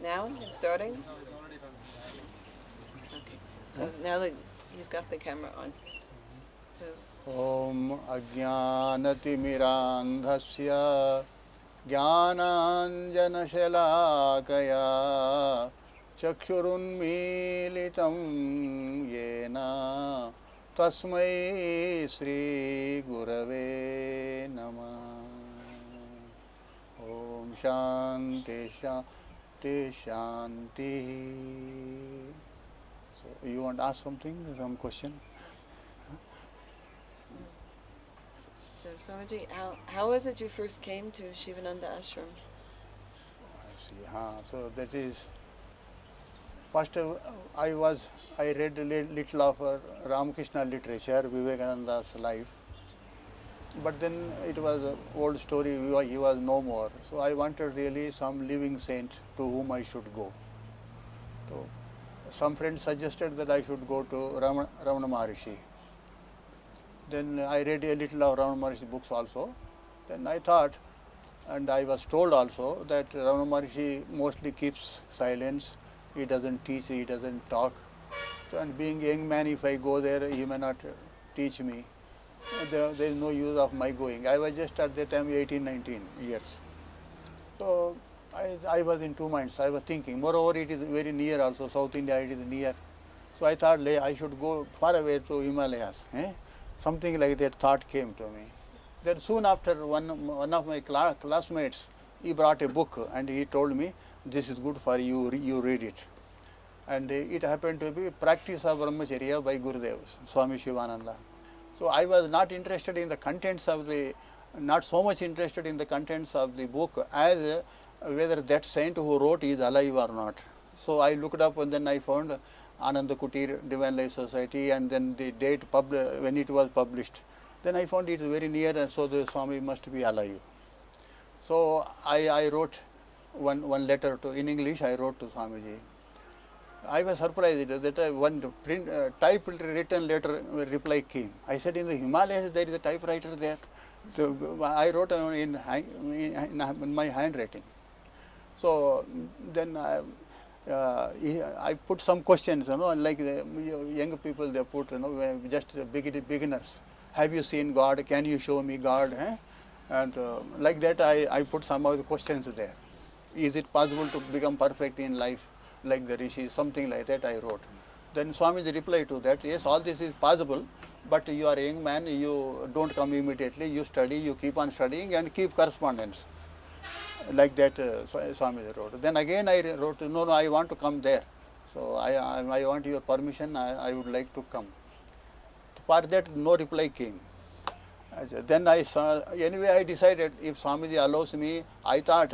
Now it's starting? Okay. So now that he's got the camera on. So Om Ajnanatimirandhasya Jnananjanashalakaya Chakshurunmilitam Yena Tasmai Sri Gurave Namah. Om Shanti Shanti Shanti. So you want to ask something, some question? So Swamiji, how was it you first came to Sivananda Ashram? I see. So that is first I read a little of Ramakrishna literature, Vivekananda's life, but then it was an old story. He was no more. So I wanted really some living saint to whom I should go. So some friends suggested that I should go to Ramana Maharishi. Then I read a little of Ramana Maharishi books also. Then I thought, and I was told also, that Ramana Maharishi mostly keeps silence. He doesn't teach, he doesn't talk. So, and being a young man, if I go there, he may not teach me. There is no use of my going. I was just at that time 18, 19 years. So I was in two minds. I was thinking. Moreover, it is very near also. South India, it is near. So I thought I should go far away to Himalayas. Something like that thought came to me. Then soon after, one of my classmates, he brought a book and he told me, this is good for you, you read it. And it happened to be Practice of Brahmacharya by Gurudev, Swami Shivananda. So I was not interested in the contents of not so much interested in the contents of the book as whether that saint who wrote is alive or not. So I looked up and then I found Ananda Kutir, Divine Life Society, and then the date when it was published. Then I found it very near, and so the Swami must be alive. So I wrote one letter in English. I wrote to Swamiji. I was surprised that one typewritten letter reply came. I said, in the Himalayas there is a typewriter there. I wrote in my handwriting. So then I put some questions, like the young people, they put, just the beginners. Have you seen God? Can you show me God? And like that, I put some of the questions there. Is it possible to become perfect in life like the rishis? Something like that I wrote. Then Swamiji replied to that, yes, all this is possible, but you are a young man, you don't come immediately, you study, you keep on studying and keep correspondence. Like that Swamiji wrote. Then again I wrote, no, I want to come there. So I want your permission, I would like to come. For that no reply came. Then anyway I decided if Swamiji allows me, I thought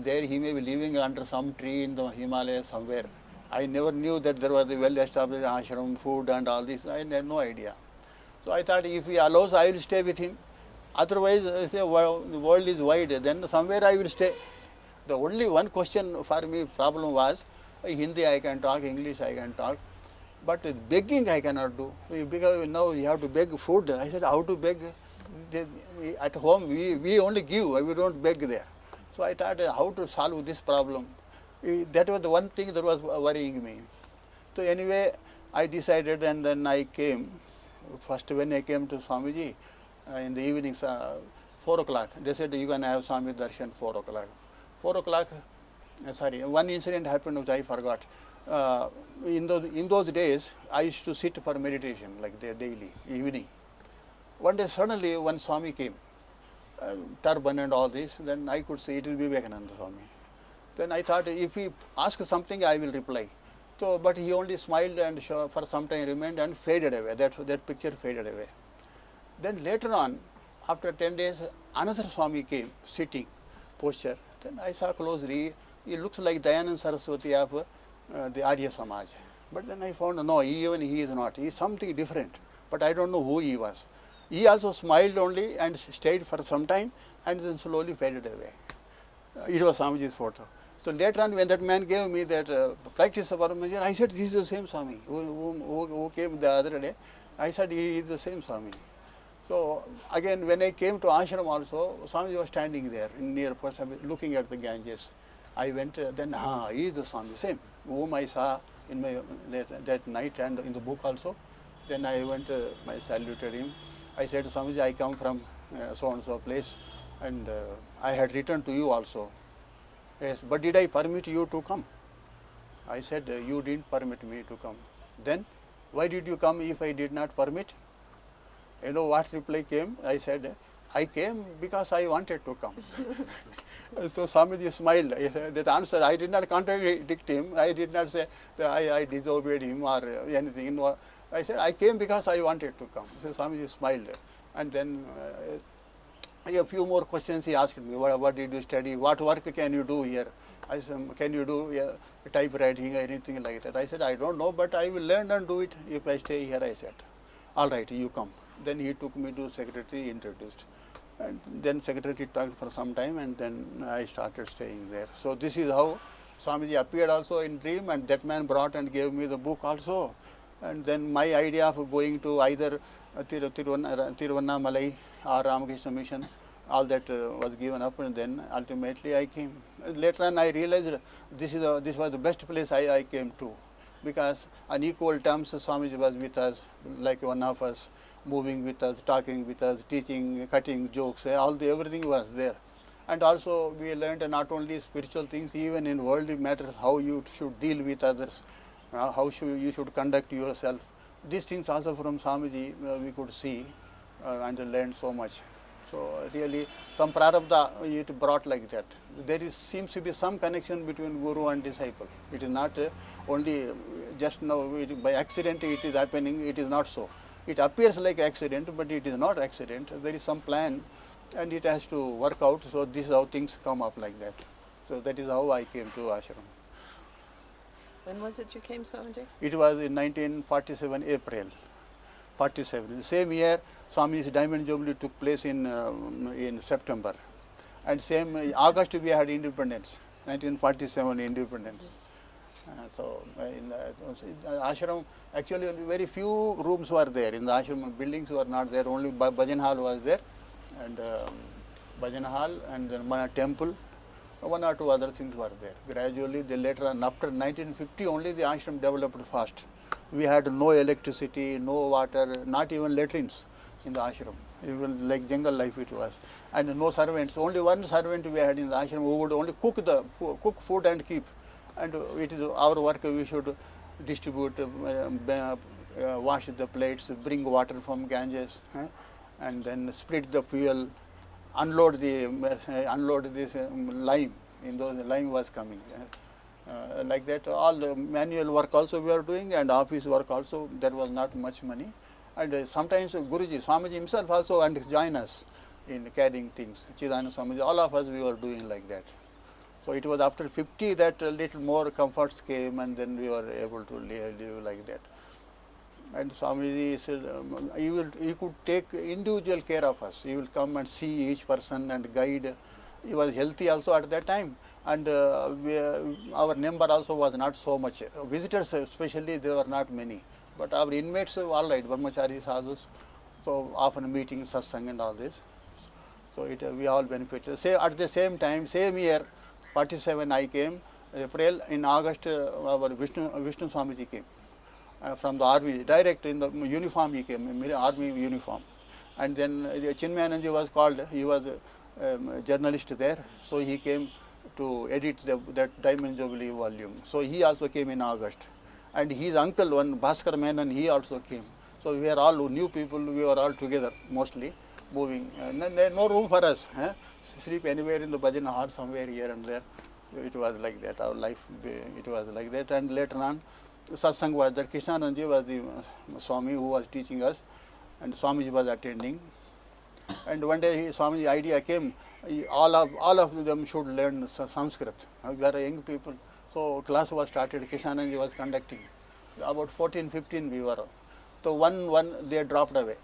there he may be living under some tree in the Himalayas somewhere. I never knew that there was a well-established ashram, food and all this. I had no idea. So I thought if he allows, I will stay with him. Otherwise, the world is wide, then somewhere I will stay. The only one question for me problem was, Hindi I can talk, English I can talk, but begging I cannot do. Because now you have to beg food. I said, how to beg? At home we only give, we don't beg there. So I thought how to solve this problem. That was the one thing that was worrying me. So anyway, I decided and then I came. First when I came to Swamiji, in the evenings, 4 o'clock, they said you can have Swami Darshan 4 o'clock. 4 o'clock, one incident happened which I forgot. In those days, I used to sit for meditation like there daily, evening. One day suddenly one Swami came, turban and all this, then I could say it will be Vivekananda Swami. Then I thought if he asks something, I will reply. So, but he only smiled and for some time remained and faded away, that picture faded away. Then later on, after 10 days, another Swami came, sitting, posture. Then I saw closely, he looks like Dayananda Sarasvati of the Arya Samaj. But then I found, no, even he is not. He is something different. But I don't know who he was. He also smiled only and stayed for some time and then slowly faded away. It was Swamiji's photo. So later on, when that man gave me that practice of Brahmacharya, I said, this is the same Swami who came the other day. I said, he is the same Swami. So again, when I came to ashram also, Swamiji was standing there near post, looking at the Ganges. I went, then, he is the Swami, same, whom I saw in my that night and in the book also. Then I went, I saluted him. I said, Swamiji, I come from so and so place, and I had written to you also. Yes, but did I permit you to come? I said, you didn't permit me to come. Then, why did you come if I did not permit? You know what reply came? I said, I came because I wanted to come. So Swamiji smiled. That answer, I did not contradict him. I did not say that I disobeyed him or anything. No, I said, I came because I wanted to come. So Swamiji smiled. And then a few more questions he asked me. What did you study? What work can you do here? I said, can you do typewriting or anything like that? I said, I don't know, but I will learn and do it if I stay here, I said. All right, you come. Then he took me to secretary, introduced. And then secretary talked for some time, and then I started staying there. So this is how Swamiji appeared also in dream, and that man brought and gave me the book also. And then my idea of going to either Tiruvannamalai or Ramakrishna Mission, all that was given up, and then ultimately I came. Later on I realized this was the best place I came to, because on equal terms Swamiji was with us, like one of us, moving with us, talking with us, teaching, cutting jokes, everything was there. And also we learned not only spiritual things, even in worldly matters, how you should deal with others, how you should conduct yourself. These things also from Swamiji we could see and learn so much. So really some prarabdha it brought like that. There seems to be some connection between guru and disciple. It is not only just now by accident it is happening, it is not so. It appears like accident, but it is not accident. There is some plan and it has to work out. So this is how things come up like that. So that is how I came to ashram. When was it you came, Swamiji? It was in 1947, April 47. The same year, Swami's Diamond Jubilee took place in September. And same August we had independence, 1947 independence. So in the ashram, actually very few rooms were there. In the ashram, buildings were not there. Only bhajan hall was there, and bhajan hall, and then one temple. One or two other things were there. Gradually, later on, after 1950, only the ashram developed fast. We had no electricity, no water, not even latrines in the ashram. Even like jungle life it was, and no servants. Only one servant we had in the ashram who would only cook food and keep. And it is our work. We should distribute, wash the plates, bring water from Ganges, and then split the fuel, unload this lime. In those lime was coming. Like that, all the manual work also we are doing, and office work also. There was not much money, and sometimes Guruji, Swamiji himself also and join us in carrying things. Chidananda Swamiji, all of us we were doing like that. So it was after 50 that a little more comforts came, and then we were able to live like that. And Swamiji said he could take individual care of us. He will come and see each person and guide. He was healthy also at that time, and our number also was not so much. Visitors especially, there were not many, but our inmates were all right, brahmachari sadhus, so often meeting, satsang and all this. So we all benefited. At the same time, same year, 47 I came, April. In August our Vishnu Swamiji came from the army, direct in the uniform he came, army uniform. And then Chinmayananda was called, he was a journalist there, so he came to edit that Diamond Jubilee volume. So he also came in August. And his uncle, one Bhaskar Menon, he also came. So we were all new people, we were all together mostly, moving. No room for us. Sleep anywhere in the bhajan hall, somewhere here and there. It was like that, our life, it was like that. And later on, satsang was there. Krishnanandji was the Swami who was teaching us, and Swamiji was attending. And one day Swamiji idea came, all of them should learn Sanskrit. We are young people. So class was started, Krishnanandji was conducting. About 14, 15 we were. So one they dropped away.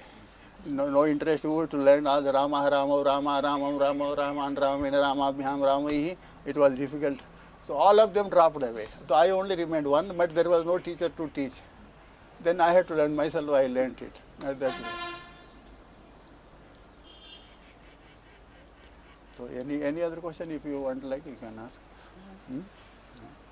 No interest to learn all the Rama, Rama, Rama, Rama, Rama, Rama, and Rama, Ramabhyam, Rama. It was difficult. So all of them dropped away. So I only remained one, but there was no teacher to teach. Then I had to learn myself, I learned it. That way. So any other question, if you want, like, you can ask. Hmm?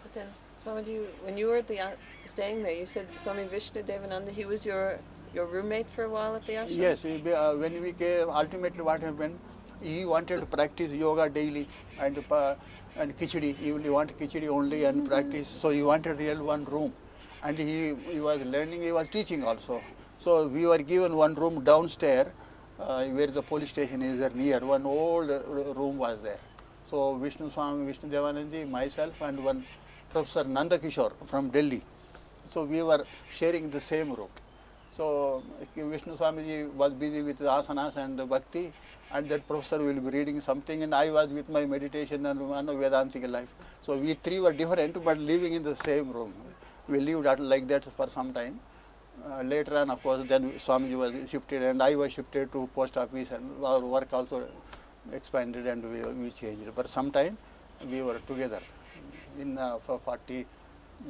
But then, Swamiji, when you were at the staying there, you said Swami Vishnudevananda, he was your roommate for a while at the ashram? Yes, when we came, ultimately what happened, he wanted to practice yoga daily and khichdi. He only wanted khichdi only and practice. So he wanted real one room. And he was learning, he was teaching also. So we were given one room downstairs where the police station is there near. One old room was there. So Vishnu Swami, Vishnudevananda, myself and one Professor Nanda Kishore from Delhi. So we were sharing the same room. So Vishnu Swamiji was busy with asanas and bhakti, and that professor will be reading something, and I was with my meditation and Vedantic life. So we three were different but living in the same room. We lived like that for some time. Later on, of course, then Swamiji was shifted and I was shifted to post office, and our work also expanded and we changed. But sometime we were together in for 40,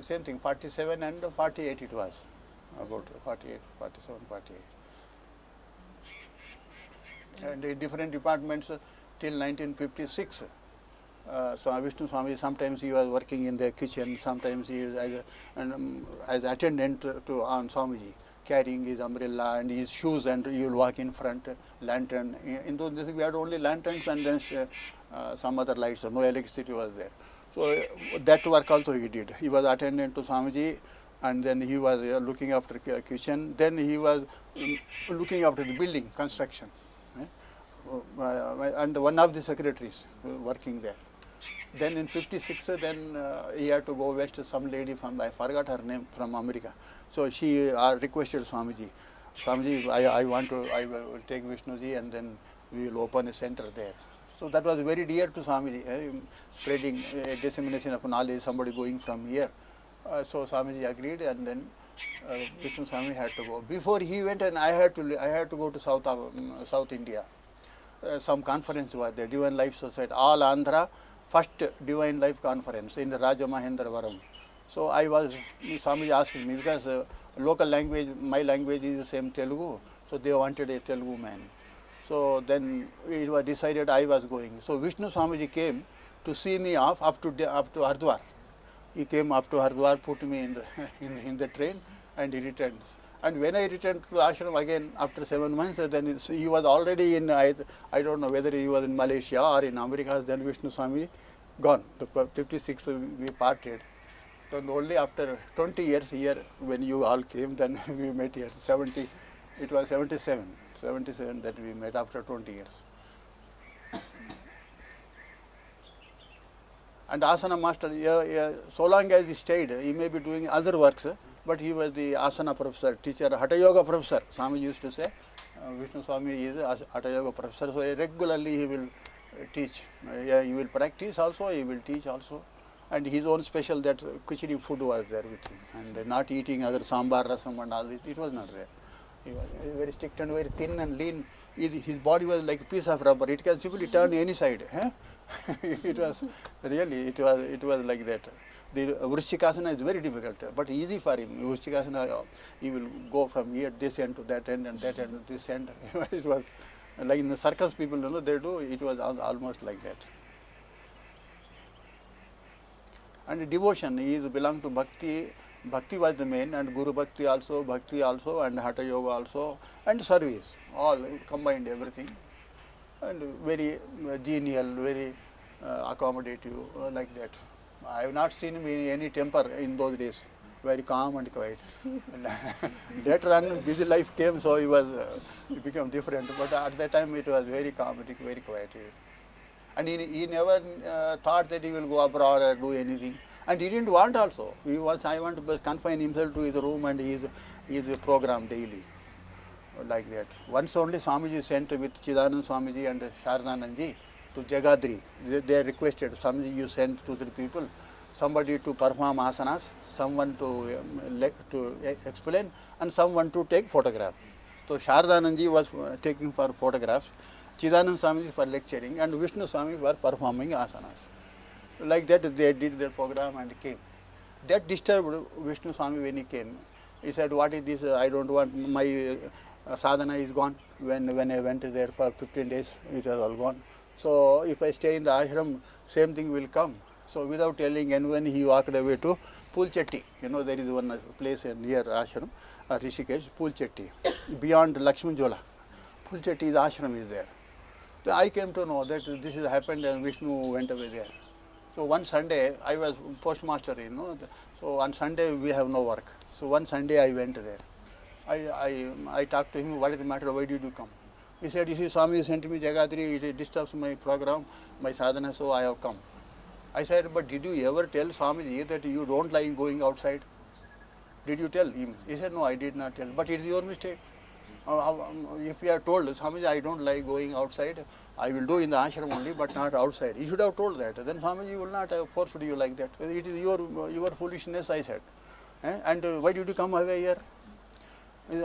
same thing, 47 and 48 it was. About 48, 47, 48. And in different departments till 1956. So Vishnu Swami, sometimes he was working in the kitchen, sometimes he is as attendant to on Swamiji, carrying his umbrella and his shoes, and he will walk in front, lantern. In those days we had only lanterns and then some other lights, no electricity was there. So that work also he did. He was attendant to Swamiji, and then he was looking after kitchen. Then he was looking after the building construction, and one of the secretaries working there. Then in 56, then he had to go west. Some lady from, I forgot her name, from America. So she requested Swamiji, Swamiji, I will take Vishnuji and then we will open a center there. So that was very dear to Swamiji, spreading dissemination of knowledge, somebody going from here. So Swamiji agreed, and then Vishnu Swami had to go. Before he went, and I had to go to South India. Some conference was there, Divine Life Society, all Andhra, first Divine Life conference in the Rajamahendravaram. So Swamiji asked me, because local language, my language is the same Telugu, so they wanted a Telugu man. So then it was decided I was going. So Vishnu Swamiji came to see me off up to Hardwar. He came up to Hardwar, put me in the train, and he returned. And when I returned to ashram again after 7 months, then he was already in, I don't know whether he was in Malaysia or in America. Then Vishnu Swami gone. The 56 we parted. So only after 20 years here, when you all came, then we met here. It was 77 that we met after 20 years. And asana master, so long as he stayed, he may be doing other works, but he was the asana professor, teacher, Hatha Yoga professor. Swami used to say, Vishnu Swami is a Hatha Yoga professor, so regularly he will teach. He will practice also, he will teach also. And his own special, that khichdi food was there with him, and not eating other sambar, rasam and all this, it was not there. He was very strict and very thin and lean. His body was like a piece of rubber, it can simply turn any side. It was really, it was like that. The Vrishikasana is very difficult, but easy for him. Vrishikasana, he will go from here, this end to that end, and that end to this end. It was like in the circus people, they do, it was almost like that. And devotion, he belonged to Bhakti. Bhakti was the main, and Guru Bhakti also, and Hatha Yoga also, and service, all combined everything. And very genial, very accommodative, like that. I have not seen him in any temper in those days, very calm and quiet. Later on, busy life came, so he became different, but at that time it was very calm, very quiet. And he never thought that he will go abroad or do anything. And he didn't want also. I want to confine himself to his room and his program daily, like that. Once only Swamiji sent with Chidanand Swamiji and Sharadanandji to Jagadri. They requested, Swamiji, you sent 2-3 people, somebody to perform asanas, someone to explain, and someone to take photograph. So Sharadanandji was taking for photographs, Chidanand Swamiji for lecturing, and Vishnu Swami for performing asanas. Like that they did their program and came. That disturbed Vishnu Swami when he came. He said, what is this? I don't want, my sadhana is gone. When I went there for 15 days, it was all gone. So if I stay in the ashram, same thing will come. So without telling anyone, he walked away to Pulchetti. There is one place near ashram, Rishikesh, Pulchetti, beyond Lakshman Jola. Pulchetti, the ashram is there. So I came to know that this has happened and Vishnu went away there. So one Sunday, I was postmaster, so on Sunday we have no work. So one Sunday I went there. I talked to him, what is the matter, why did you come? He said, you see, Swami sent me Jagadri, it disturbs my program, my sadhana, so I have come. I said, but did you ever tell Swamiji that you don't like going outside? Did you tell him? He said, no, I did not tell. But it is your mistake. If you have told Swamiji, I don't like going outside, I will do in the ashram only, but not outside. You should have told that. Then Swamiji will not have forced you like that. It is your foolishness, I said. And why did you come away here?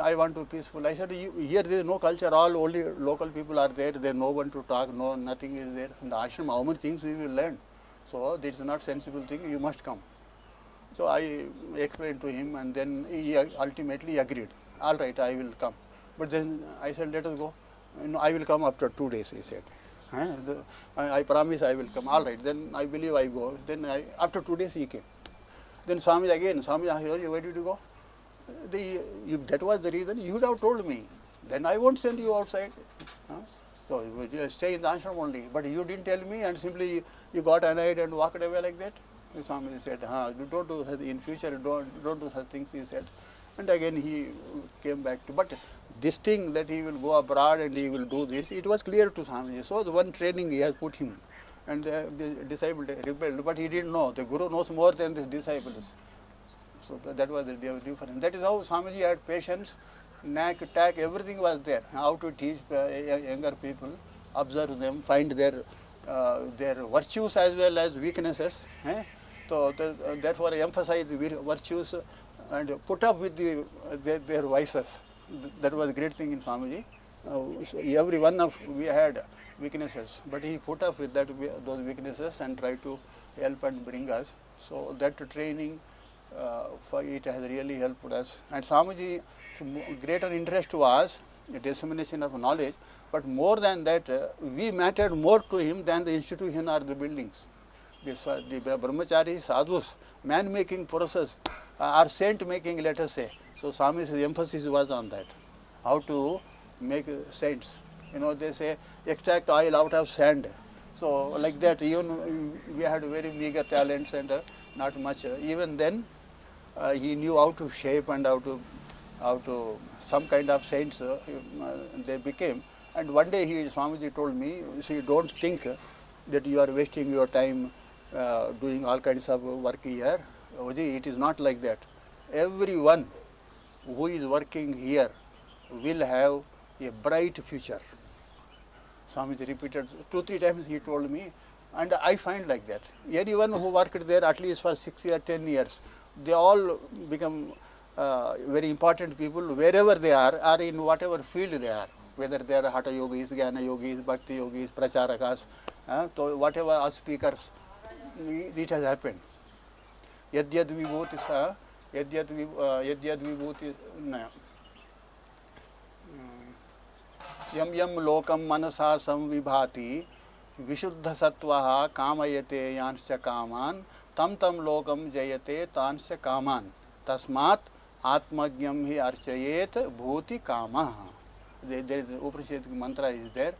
I want to be peaceful. I said, here there is no culture, only local people are there, there is no one to talk, nothing is there. In the ashram, how many things we will learn? So this is not sensible thing, you must come. So I explained to him and then he ultimately agreed. All right, I will come. But then I said, let us go. I will come after 2 days, he said. I promise I will come. All right, then I believe I go. Then after 2 days he came. Then Swami asked, where did you go? If that was the reason, you would have told me. Then I won't send you outside. So you just stay in the ashram only. But you didn't tell me and simply you got annoyed and walked away like that. Swami said, don't do such, in future don't do such things, he said. And again he came back to, but this thing that he will go abroad and he will do this, it was clear to Swamiji. So the one training he has put him and the disciple rebelled, but he didn't know. The Guru knows more than the disciples. So that was the difference. That is how Swamiji had patience, knack, tact, everything was there. How to teach younger people, observe them, find their virtues as well as weaknesses. So therefore emphasize the virtues and put up with their vices. That was a great thing in Swamiji. Every one of we had weaknesses, but he put up with those weaknesses and tried to help and bring us. So that training, it has really helped us. And Swamiji's greater interest was the dissemination of knowledge, but more than that, we mattered more to him than the institution or the buildings. The brahmachari sadhus, man-making process, or saint-making, let us say. So Swami's emphasis was on that, how to make saints. They say extract oil out of sand. So like that, even we had very meager talents and not much. Even then, he knew how to shape and how to some kind of saints they became. And one day Swamiji told me, see, don't think that you are wasting your time doing all kinds of work here. Oji, it is not like that. Everyone who is working here will have a bright future. Swamiji repeated 2-3 times, he told me, and I find like that. Anyone who worked there at least for 6 years, 10 years, they all become very important people wherever they are in whatever field they are, whether they are Hatha Yogis, Jnana Yogis, Bhakti Yogis, Pracharakas, so whatever are speakers, it has happened. Yadyad vibhuti sa, yadyad vibhuti na. Yam yam lokam manasa samvibhati vishuddha sattvaha kamayate yanscha kaman tam lokam jayate tanscha kaman tasmat atmajnam hi archayet bhuti kamaha. The Upanishadic mantra is there.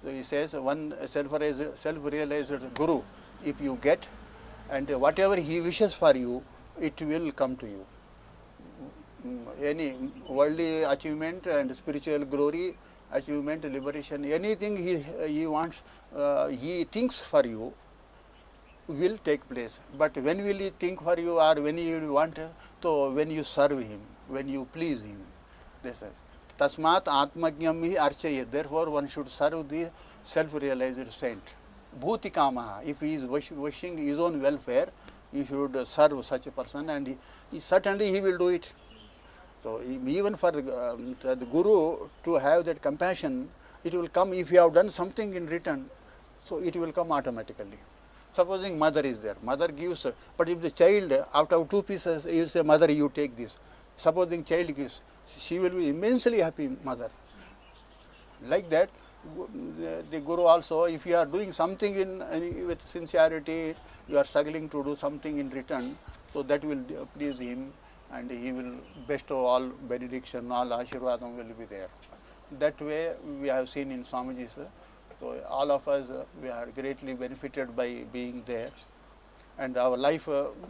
So he says, one self-realized guru, if you get, and whatever he wishes for you, it will come to you. Any worldly achievement and spiritual glory, achievement, liberation, anything he wants, he thinks for you, will take place. But when will he think for you, or when you want? So when you serve him, when you please him. This is Tasmat Atmajnam hi archayet. Therefore, one should serve the self-realized saint. Bhuti kamaha. If he is wishing his own welfare, he should serve such a person, and certainly he will do it. So even for the guru to have that compassion, it will come if you have done something in return. So it will come automatically. Supposing mother is there, mother gives, but if the child, out of 2 pieces, he will say, mother, you take this. Supposing child gives, she will be immensely happy, mother. Like that, the Guru also, if you are doing something with sincerity, you are struggling to do something in return, so that will please him, and he will bestow all benediction, all Ashirvadam will be there. That way we have seen in Swamiji's. So all of us, we are greatly benefited by being there. And our life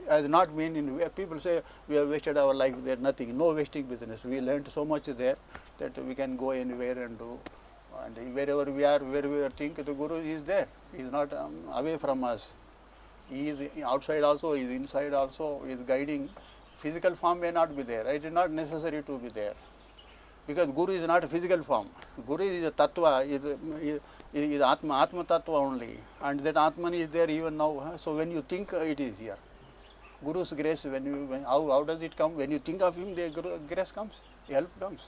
has not been in, people say we have wasted our life there, nothing, no wasting business. We learned so much there that we can go anywhere and do. And wherever we are, wherever we think, the Guru is there. He is not away from us. He is outside also, he is inside also, he is guiding. Physical form may not be there. It is not necessary to be there. Because Guru is not a physical form. Guru is a tattva, is Atma tattva only. And that Atman is there even now. So when you think, it is here. Guru's grace, how does it come? When you think of him, the grace comes, help comes.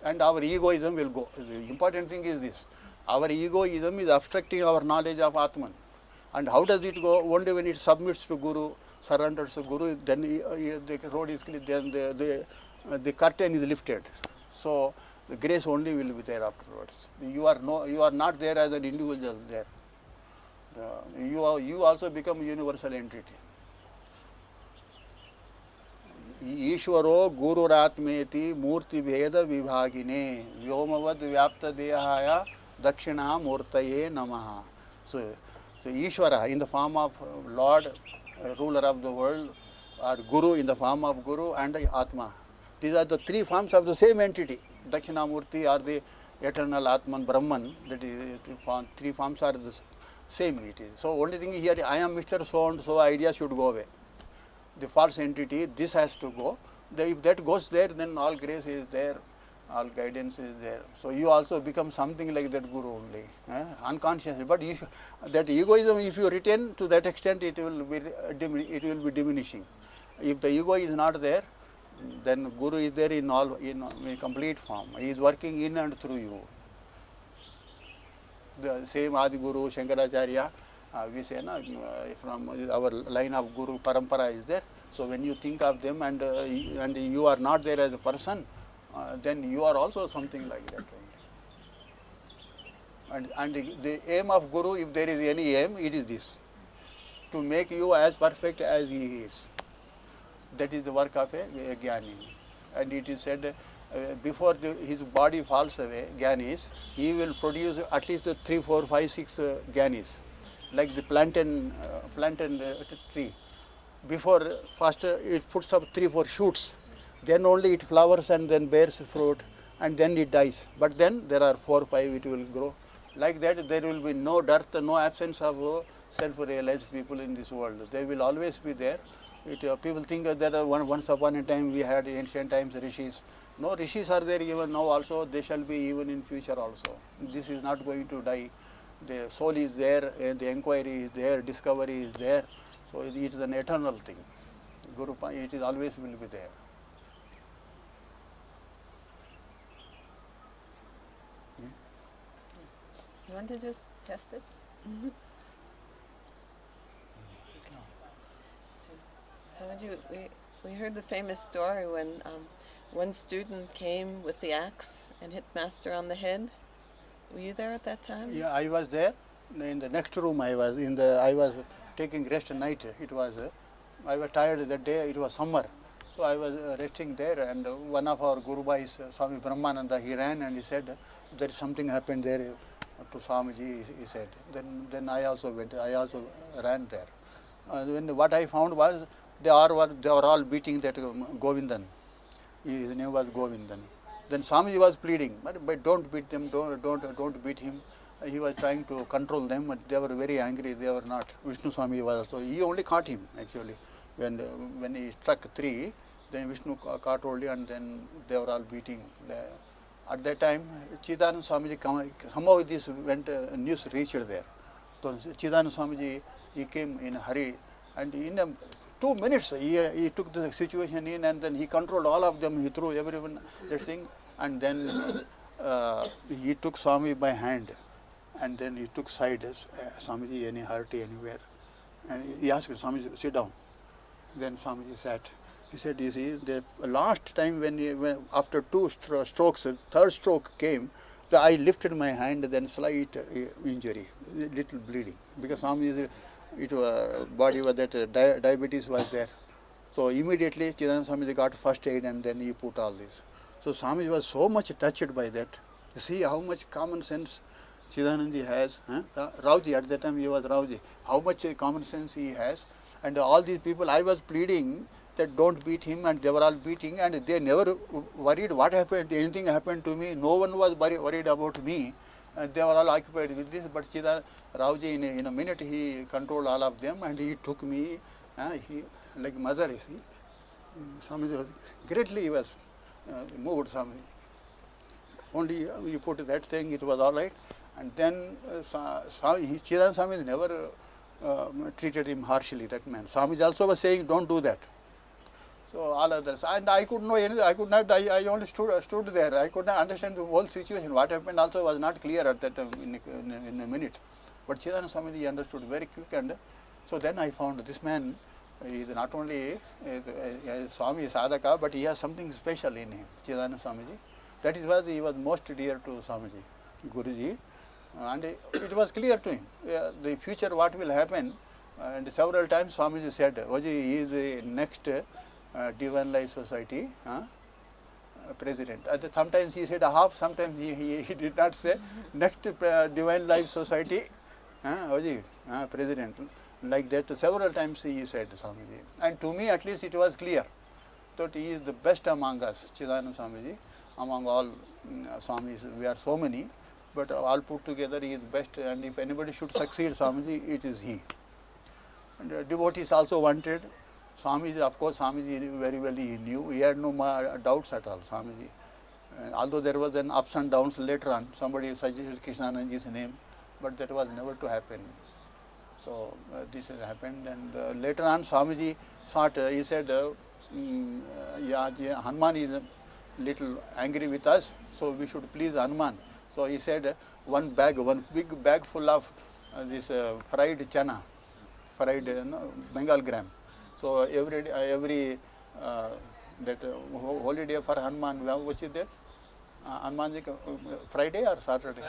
And our egoism will go. The important thing is this. Our egoism is obstructing our knowledge of Atman. And how does it go? Only when it submits to Guru, surrenders to Guru, then the road is clear, then the curtain is lifted. So the grace only will be there afterwards. You are not there as an individual there. You also become a universal entity. Ishvaro gururatmeti murti bheda vibhagine vyomavad vyapta dehaya dakshina murtaye namaha. So Ishvara in the form of Lord, ruler of the world, or Guru in the form of Guru, and Atma. These are the three forms of the same entity. Dakshinamurti or the eternal Atman, Brahman, that is, three forms are the same. It is. So only thing here, I am Mr. So and so, idea should go away. The false entity, this has to go. If that goes there, then all grace is there, all guidance is there. So you also become something like that Guru only, unconsciously. But that egoism, if you retain to that extent, it will be diminishing. If the ego is not there, then Guru is there in complete form. He is working in and through you. The same Adi Guru, Shankaracharya, we say from our line of Guru Parampara is there. So when you think of them and you are not there as a person, then you are also something like that only. And the aim of Guru, if there is any aim, it is this: to make you as perfect as he is. That is the work of a Jnani. And it is said, before his body falls away, Jnanis, he will produce at least 3, 4, 5, 6 Jnanis, like the plantain tree. Before, first it puts up 3, 4 shoots, then only it flowers and then bears fruit, and then it dies. But then there are 4, 5, it will grow. Like that, there will be no dearth, no absence of self-realized people in this world. They will always be there. People think that once upon a time we had ancient times rishis. No, rishis are there even now also. They shall be even in future also. This is not going to die. The soul is there, and the inquiry is there, discovery is there. So it is an eternal thing. Guru, it is always will be there. You want to just test it? So we heard the famous story when one student came with the axe and hit Master on the head. Were you there at that time? Yeah, I was there. In the next room I was taking rest at night. I was tired that day, it was summer. So I was resting there, and one of our Guru Bhais, Swami Brahmananda, he ran and he said, there is something happened there to Swamiji, he said. Then I also went, I also ran there. What I found was, they were all beating that Govindan. His name was Govindan. Then Swamiji was pleading, but don't beat them, don't beat him. He was trying to control them, but they were very angry. They were not. Vishnu Swami was also. He only caught him actually. When he struck 3, then Vishnu caught only, and then they were all beating. At that time, Chaitanyananda Swamiji, somehow this news reached there. So Chaitanyananda Swamiji, he came in a hurry, and in 2 minutes he took the situation in, and then he controlled all of them. He threw everyone that thing, and then he took Swami by hand, and then he took side. Swamiji, any hurt anywhere? And he asked Swamiji, sit down. Then Swamiji sat. He said, you see, the last time when after 2 strokes, third stroke came, I lifted my hand, then slight injury, little bleeding, because Swami body was that diabetes was there. So immediately Chidananda Swamiji got first aid and then he put all this. So Swamiji was so much touched by that. You see how much common sense Chidanandaji has. Rauji, at that time he was Rauji. How much common sense he has. And all these people, I was pleading that don't beat him, and they were all beating, and they never worried what happened, anything happened to me. No one was worried about me. They were all occupied with this, but Rauji in a minute he controlled all of them, and he took me, he like mother, you see. Swamiji was greatly he was moved. Swamiji. Only you put that thing, it was all right. And then Chidananda Swamiji never treated him harshly, that man. Swamiji also was saying, don't do that. So all others, and I could know anything. I could not. I only stood there. I could not understand the whole situation. What happened also was not clear at that time in a minute. But Chidananda Swamiji understood very quick, and so then I found this man is not only a Swami Sadhaka, but he has something special in him. Chidananda Swamiji. That is why he was most dear to Swamiji, Guruji, and it was clear to him the future what will happen. And several times Swamiji said, Oji, he is the next Divine Life Society president. Sometimes he said half, sometimes he did not say. Next Divine Life Society president. Like that, several times he said, Swamiji. And to me at least it was clear that he is the best among us, Chidananda Swamiji. Among all Swamis, we are so many, but all put together he is best, and if anybody should succeed Swamiji, it is he. And devotees also wanted. Swamiji, of course, Swamiji very well he knew. He had no doubts at all, Swamiji. Although there was an ups and downs later on, somebody suggested Krishnanandaji's name, but that was never to happen. So this has happened, and later on Swamiji thought, he said, Hanuman is little angry with us, so we should please Hanuman. So he said, one big bag full of this fried chana, fried Bengal gram. So every that holy day for Hanuman, which is that? Hanumanji Friday or Saturday?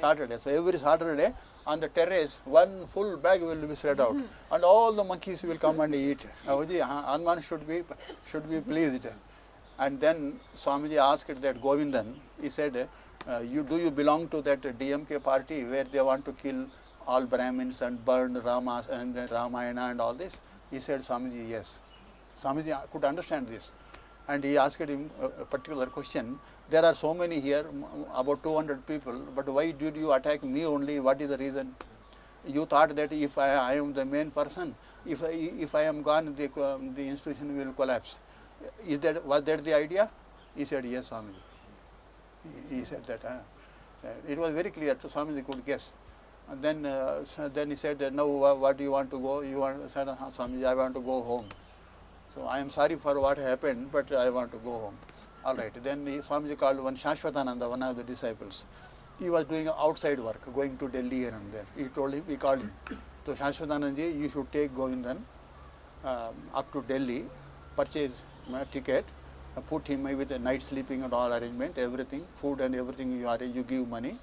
Saturday. So every Saturday on the terrace, one full bag will be spread out, and all the monkeys will come and eat. Hanuman should be pleased. And then Swamiji asked that Govindan, he said, do you belong to that DMK party where they want to kill all Brahmins and burn Ramas and the Ramayana and all this? He said, Swamiji, yes. Swamiji could understand this. And he asked him a particular question. There are so many here, about 200 people, but why did you attack me only? What is the reason? You thought that if I am the main person, if I am gone, the institution will collapse. Was that the idea? He said, yes, Swamiji. He said that. It was very clear, so Swamiji could guess. And then he said, no, what do you want to go? Said, Swamiji, I want to go home. So I am sorry for what happened, but I want to go home. All right. Then Swamiji called one Shashvatananda, one of the disciples. He was doing outside work, going to Delhi here and there. He called him. So Shashvatanandaji, you should take Govindan up to Delhi, purchase a ticket, put him with a night sleeping and all arrangement, everything, food and everything you arrange, you give money,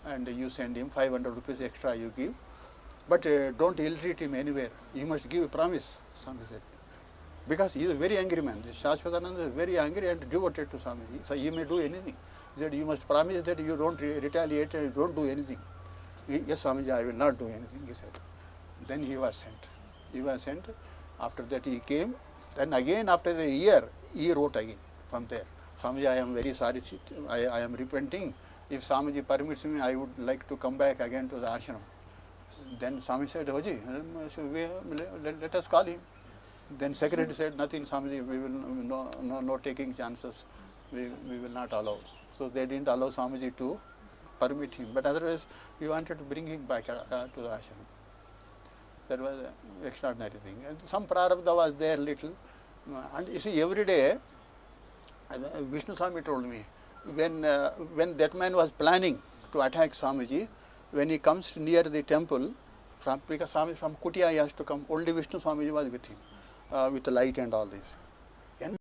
and you send him 500 rupees extra you give. But don't ill-treat him anywhere. You must give a promise, Swami said. Because he is a very angry man. Shashvatananda is very angry and devoted to Swamiji. So he may do anything. He said, you must promise that you don't retaliate and you don't do anything. Yes, Swamiji, I will not do anything, he said. Then he was sent. He was sent. After that he came. Then again after a year, he wrote again from there. Swamiji, I am very sorry. I am repenting. If Swamiji permits me, I would like to come back again to the ashram. Then Swami said, Hoji, let us call him. Then secretary said, nothing, Swamiji, we will no taking chances. We will not allow. So they didn't allow Swamiji to permit him. But otherwise, we wanted to bring him back to the ashram. That was an extraordinary thing. And some prarabdha was there little. And you see, every day, Vishnu Swami told me, when that man was planning to attack Swamiji, when he comes near the temple, because Swami from Kutia he has to come, only Vishnu Swamiji was with him, with the light and all this.